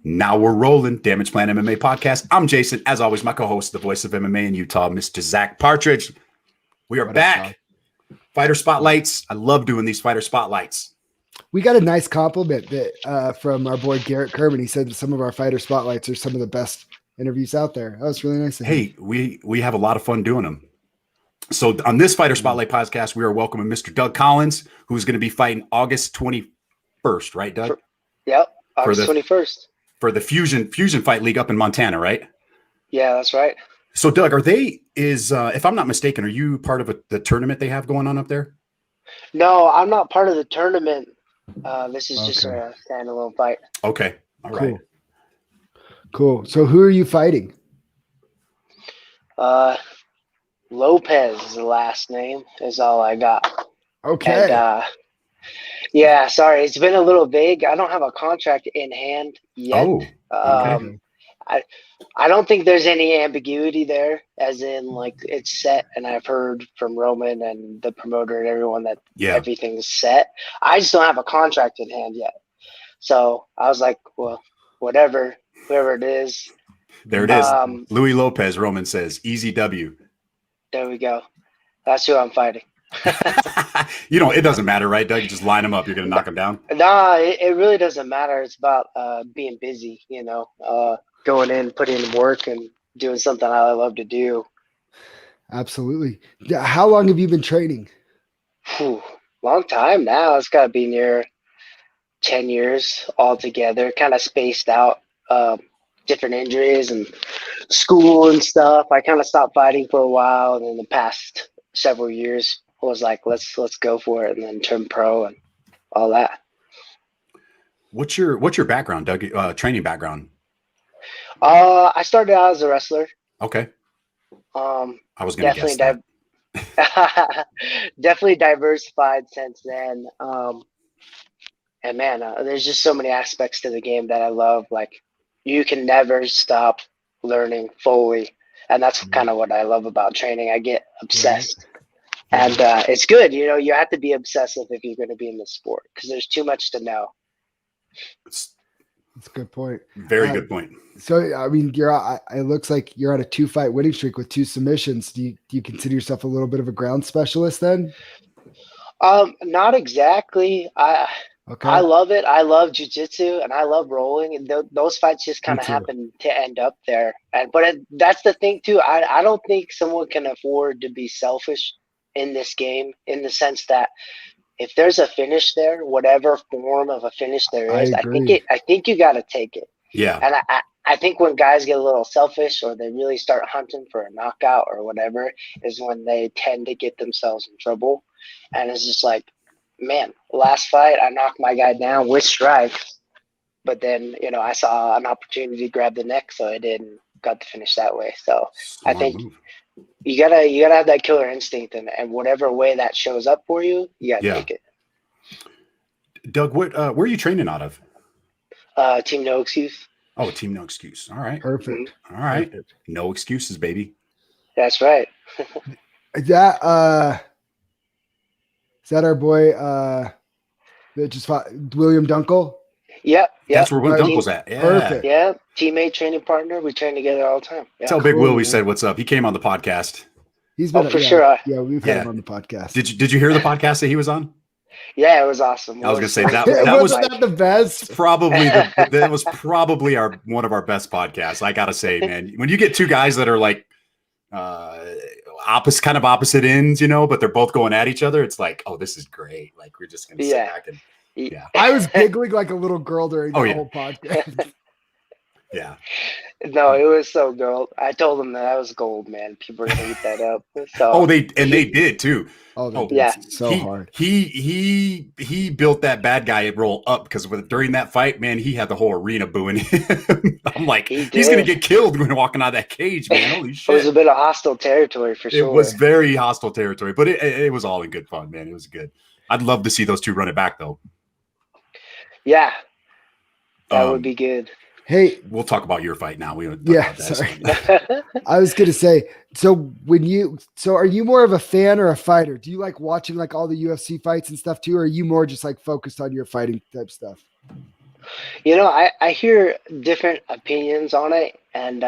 Now we're rolling. Damage Plan MMA podcast. I'm Jason. As always, my co-host, the voice of MMA in Utah, Mr. Zack Partridge. We are back. Fighter spotlights. I love doing these fighter spotlights. We got a nice compliment that from our boy Garrett Kerman. He said that some of our fighter spotlights are some of the best interviews out there. That was really nice. Hey, we have a lot of fun doing them. So on this Fighter Spotlight podcast, we are welcoming Mr. Doug Collins, who's going to be fighting August 21st, right, Doug? Yep, August 21st. For the Fusion Fight League up in Montana, right? Yeah, that's right. So, Doug, if I'm not mistaken, are you part of the tournament they have going on up there? No, I'm not part of the tournament. This is just a standalone fight. Okay, all right. Cool. So who are you fighting? Lopez is the last name, is all I got. Okay. And, yeah, sorry, it's been a little vague. I don't have a contract in hand yet. Oh, okay. I don't think there's any ambiguity there, as in like it's set. And I've heard from Roman and the promoter and everyone that everything's set. I just don't have a contract in hand yet. So I was like, well, whatever, whoever it is. There it is. Louis Lopez, Roman says, easy W. There we go. That's who I'm fighting. It doesn't matter, right, Doug? You just line them up. You're going to knock them down. Nah, it really doesn't matter. It's about being busy, going in, putting in work and doing something I love to do. Absolutely. How long have you been training? Long time now. It's got to be near 10 years altogether, kind of spaced out, different injuries and school and stuff. I kind of stopped fighting for a while, and in the past several years I was like, let's go for it, and then turn pro and all that. What's your background, Doug? Training background? I started out as a wrestler. Okay. I was going to guess that. Definitely diversified since then. And man, there's just so many aspects to the game that I love. Like, you can never stop learning fully. And that's kind of what I love about training. I get obsessed. And it's good. You have to be obsessive if you're going to be in this sport, because there's too much to know. That's a good point. Very good point. So, I mean, it looks like you're on a 2-fight winning streak with 2 submissions. Do you consider yourself a little bit of a ground specialist then? Not exactly. I love it. I love jiu-jitsu and I love rolling, and those fights just kind of happen to end up there. But that's the thing too. I don't think someone can afford to be selfish in this game, in the sense that if there's a finish there, whatever form of a finish there is, I think you got to take it. Yeah. And I think when guys get a little selfish, or they really start hunting for a knockout or whatever, is when they tend to get themselves in trouble. And it's just like, man, last fight I knocked my guy down with strikes, but then I saw an opportunity to grab the neck, so I did, and got to finish that way. So I think you gotta have that killer instinct, and whatever way that shows up for you, you gotta take it. Doug, where are you training out of? Team No Excuse. Oh, Team No Excuse. All right. Perfect. All right. Perfect. No excuses, baby. That's right. Is that our boy that just fought, William Dunkel? Yep. That's where William Dunkel's at. Yeah. Perfect. Yeah. Teammate, training partner. We train together all the time. Yeah. Tell Big Will we said what's up. He came on the podcast. He's been for sure. Yeah, we've had him on the podcast. Did you hear the podcast that he was on? Yeah, it was awesome. I was gonna say that was not the best. Probably that was probably one of our best podcasts. I gotta say, man, when you get two guys that are like opposite ends, but they're both going at each other, it's like, oh, this is great. Like, we're just gonna sit back and I was giggling like a little girl during the whole podcast. Yeah. No, it was so gold. I told them that I was gold, man. People are gonna eat that up. So they did too. So hard. He built that bad guy roll up, because during that fight, man, he had the whole arena booing him. I'm like, he's gonna get killed when walking out of that cage, man. Holy shit! It was a bit of hostile territory for sure. It was very hostile territory, but it was all in good fun, man. It was good. I'd love to see those two run it back, though. Yeah, that would be good. Hey, we'll talk about your fight now. Sorry. I was gonna say, so are you more of a fan or a fighter? Do you like watching like all the UFC fights and stuff too, or are you more just like focused on your fighting type stuff? I hear different opinions on it, and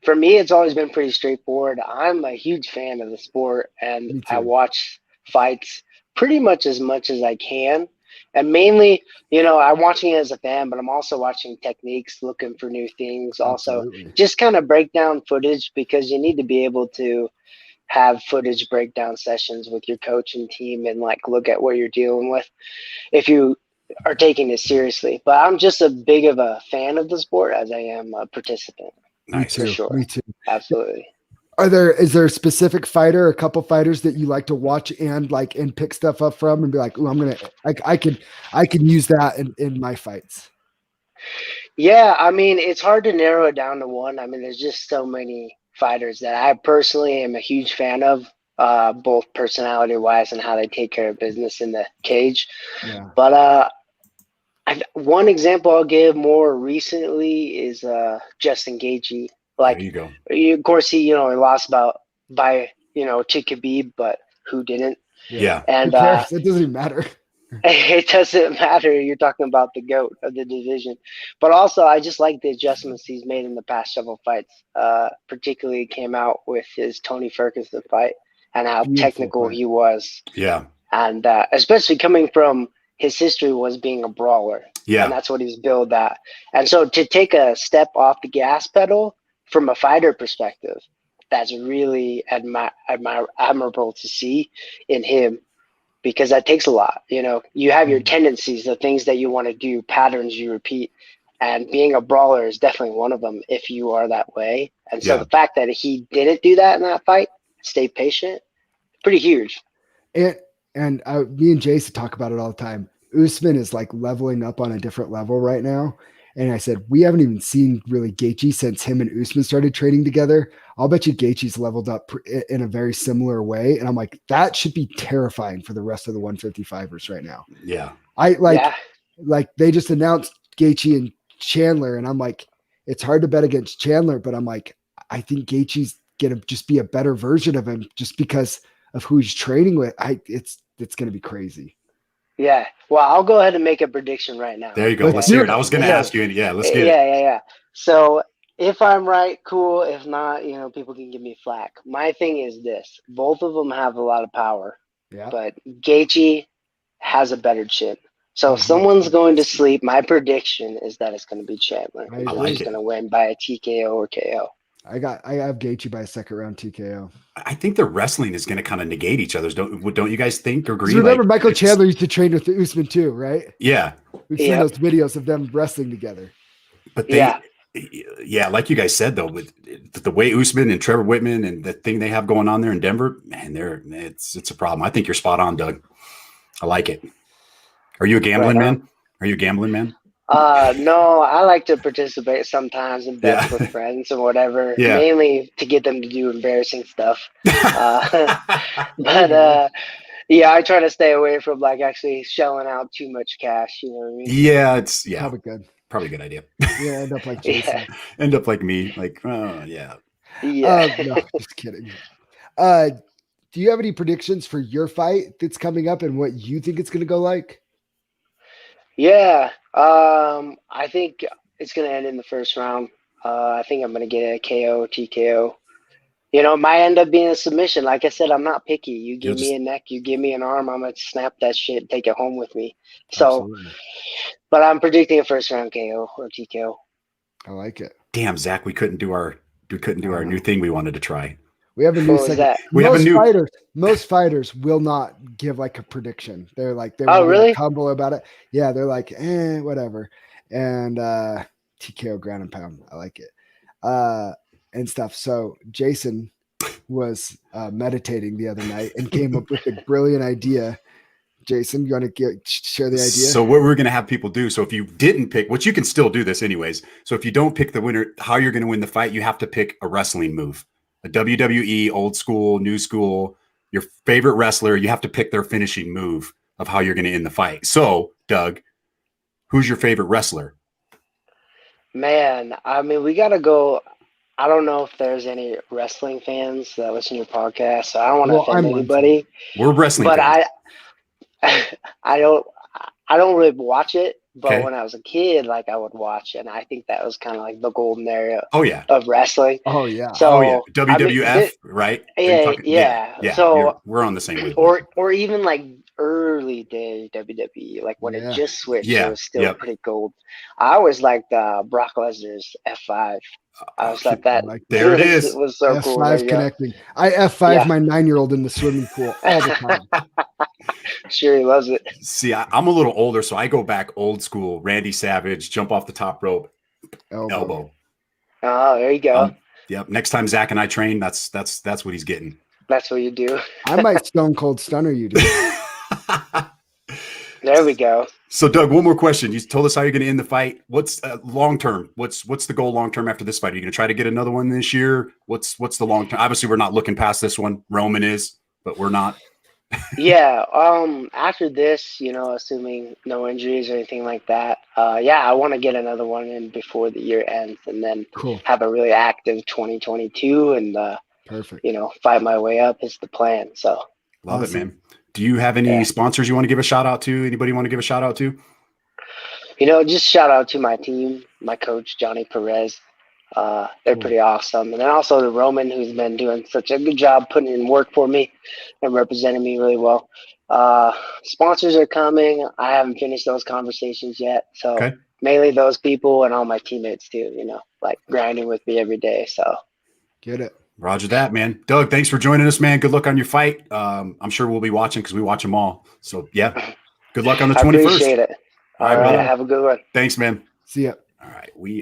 for me, it's always been pretty straightforward. I'm a huge fan of the sport, and Me I too. watch fights pretty much as I can. And mainly, I'm watching it as a fan, but I'm also watching techniques, looking for new things. Also, Absolutely. just kind of break down footage because you need to be able to have footage breakdown sessions with your coach and team and like look at what you're dealing with if you are taking it seriously. But I'm just a big of a fan of the sport as I am a participant. Me Nice. For too. sure. Me too. Absolutely. Is there a specific fighter, a couple fighters that you like to watch and pick stuff up from and be like, oh, I can use that in my fights. Yeah, I mean, it's hard to narrow it down to one. I mean, there's just so many fighters that I personally am a huge fan of, both personality wise and how they take care of business in the cage. Yeah. But one example I'll give more recently is Justin Gaethje. There Like, you go. of course, he lost by to Khabib, but who didn't? Yeah. Who And cares? It doesn't even matter. it doesn't matter. You're talking about the GOAT of the division. But also, I just like the adjustments he's made in the past several fights. Particularly came out with his Tony Ferguson fight and how Beautiful technical fight. he was. Yeah. And especially coming from his history was being a brawler. Yeah. And that's what he's billed at. And so to take a step off the gas pedal from a fighter perspective, that's really admirable to see in him. Because that takes a lot. You have your tendencies, the things that you want to do, patterns you repeat, and being a brawler is definitely one of them if you are that way. And so Yeah. the fact that he didn't do that in that fight, stay patient, pretty huge. Me and Jason talk about it all the time. Usman is like leveling up on a different level right now. And I said, we haven't even seen really Gaethje since him and Usman started training together. I'll bet you Gaethje's leveled up in a very similar way. And I'm like, that should be terrifying for the rest of the 155ers right now. Yeah. Like they just announced Gaethje and Chandler. And I'm like, it's hard to bet against Chandler, but I'm like, I think Gaethje's going to just be a better version of him just because of who he's training with. It's going to be crazy. Yeah. Well, I'll go ahead and make a prediction right now. There you go. Let's hear it. I was going to ask you. Yeah, let's get it. Yeah. So if I'm right, cool. If not, people can give me flack. My thing is this. Both of them have a lot of power. Yeah. But Gaethje has a better chin. So if someone's going to sleep, my prediction is that it's going to be Chandler. I like He's going to win by a TKO or KO. I have Gaethje by a second round TKO. I think the wrestling is going to kind of negate each other's. Don't you guys think or agree? Remember, Michael Chandler used to train with Usman too, right? Yeah. We've seen those videos of them wrestling together. But yeah, like you guys said though, with the way Usman and Trevor Whitman and the thing they have going on there in Denver, man, it's a problem. I think you're spot on, Doug. I like it. Are you a gambling man? Are you a gambling man? No, I like to participate sometimes in bets with friends and whatever, mainly to get them to do embarrassing stuff. But I try to stay away from like actually shelling out too much cash. You know what I mean? Yeah, probably a good idea. Yeah, end up like Jason. End up like me. Like, oh yeah. Yeah. No, just kidding. Do you have any predictions for your fight that's coming up and what you think it's going to go like? Yeah, I think it's going to end in the first round. I think I'm going to get a KO, TKO. It might end up being a submission. Like I said, I'm not picky. You give me a neck, you give me an arm, I'm going to snap that shit, take it home with me. So, absolutely. But I'm predicting a first round KO or TKO. I like it. Damn, Zach, we couldn't do our new thing we wanted to try. We have a new segment. Most fighters will not give like a prediction. They're really humble about it. Yeah, they're like, whatever. And TKO ground and pound. I like it. And stuff. So Jason was meditating the other night and came up with a brilliant idea. Jason, you want to share the idea? So what we're going to have people do. So if you didn't pick, which you can still do this anyways. So if you don't pick the winner, how you're going to win the fight, you have to pick a wrestling move. A WWE, old school, new school, your favorite wrestler, you have to pick their finishing move of how you're going to end the fight. So, Doug, who's your favorite wrestler? Man, I mean, we got to go. I don't know if there's any wrestling fans that listen to your podcast, so I don't want to offend anybody. We're wrestling but fans. I don't really watch it, But when I was a kid, like I would watch, and I think that was kind of like the golden era of wrestling. Oh yeah. So WWF, right? Yeah. So we're on the same way. Or even like early day WWE, like when it just switched, it was still pretty gold. I always liked Brock Lesnar's F5. I was like that. There it is. It was so cool. F5 connecting. I F5 my 9-year-old in the swimming pool all the time. Sure, he loves it. See, I'm a little older, so I go back old school. Randy Savage, jump off the top rope, elbow. Oh, there you go. Yep. Next time Zack and I train, that's what he's getting. That's what you do. I might stone cold stunner you, dude. There we go. So, Doug, one more question. You told us how you're going to end the fight. What's long term? What's the goal long term after this fight? Are you going to try to get another one this year? What's the long term? Obviously, we're not looking past this one. Roman is, but we're not. Yeah. After this, assuming no injuries or anything like that, I want to get another one in before the year ends, and then have a really active 2022 and perfect. Fight my way up is the plan. So love it, man. Do you have any sponsors you want to give a shout out to? Anybody you want to give a shout out to? Just shout out to my team, my coach, Johnny Perez. They're pretty awesome. And then also to Roman, who's been doing such a good job putting in work for me and representing me really well. Sponsors are coming. I haven't finished those conversations yet. So mainly those people and all my teammates too, like grinding with me every day. So get it. Roger that, man. Doug, thanks for joining us, man. Good luck on your fight. I'm sure we'll be watching because we watch them all. So, yeah, good luck on the 21st. I appreciate it. All right, have a good one. Thanks, man. See ya. All right, we